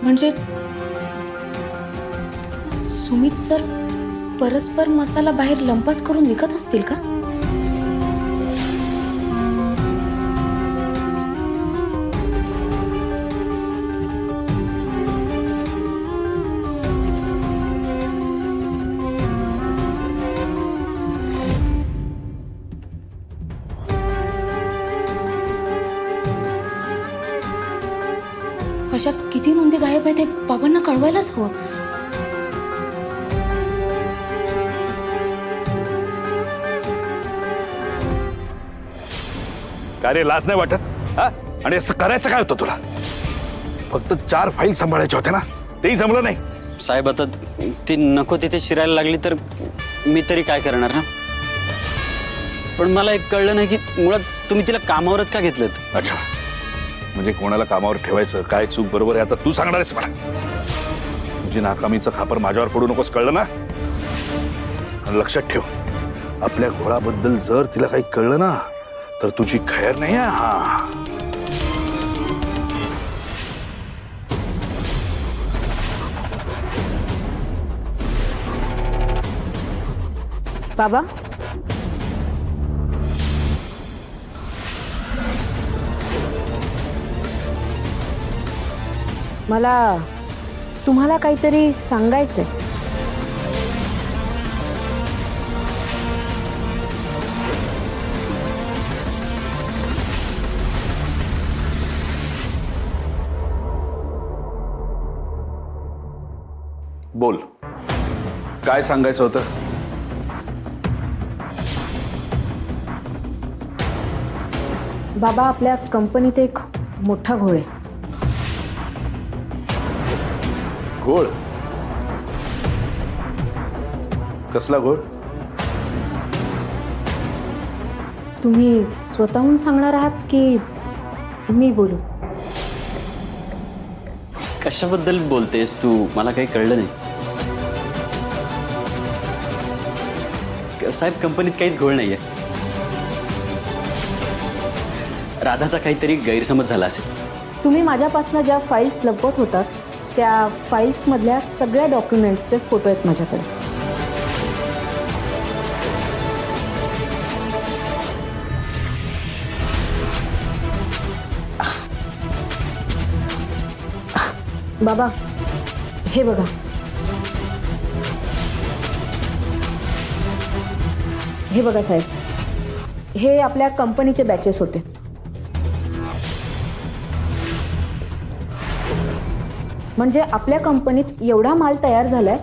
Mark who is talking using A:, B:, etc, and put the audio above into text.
A: म्हणजे सुमित सर परस्पर मसाला बाहेर लंपास करून विकत असतील का? अशात किती नोंदी गायब आहेत हे बाबांना कळवायलाच हवं.
B: काय रे, लाज नाही वाटत? हा? आणि असं करायचं काय होतं तुला? फक्त 4 फाईल सांभाळायच्या होत्या ना, तेही जमलं नाही.
C: साहेब आता ती नको तिथे शिरायला लागली तर मी तरी काय करणार ना. पण मला एक कळलं नाही की मुळात तुम्ही तिला कामावरच का घेतलं.
B: अच्छा, म्हणजे कोणाला कामावर ठेवायचं, काय चूक बरोबर आहे आता तू सांगणार आहेस मला. तुझी नाकामीचं खापर माझ्यावर पडू नकोस, कळलं ना? आणि लक्षात ठेव, आपल्या घोळाबद्दल जर तिला काही कळलं ना तर तुझी खैर नाही आहे. हा,
D: बाबा, मला तुम्हाला काहीतरी सांगायचंय.
B: बोल, काय सांगायचं होतं?
D: बाबा, आपल्या कंपनीत एक मोठा घोळ आहे.
B: घोळ? कसला घोळ?
D: तुम्ही स्वतःहून सांगणार आहात की मी बोलू?
C: कशाबद्दल बोलतेस तू? मला काही कळलं नाही. साहेब, कंपनीत काहीच घोळ नाहीये. राधाचा काहीतरी गैरसमज झाला असेल.
D: तुम्ही माझ्यापासून ज्या फाईल्स लपवत होतात त्या फाईल्समधल्या सगळ्या डॉक्युमेंट्सचे फोटो आहेत माझ्याकडे. बाबा, हे बघा. हे बघा साहेब, हे आपल्या कंपनीचे बॅचेस होते. म्हणजे आपल्या कंपनीत एवढा माल तयार झालाय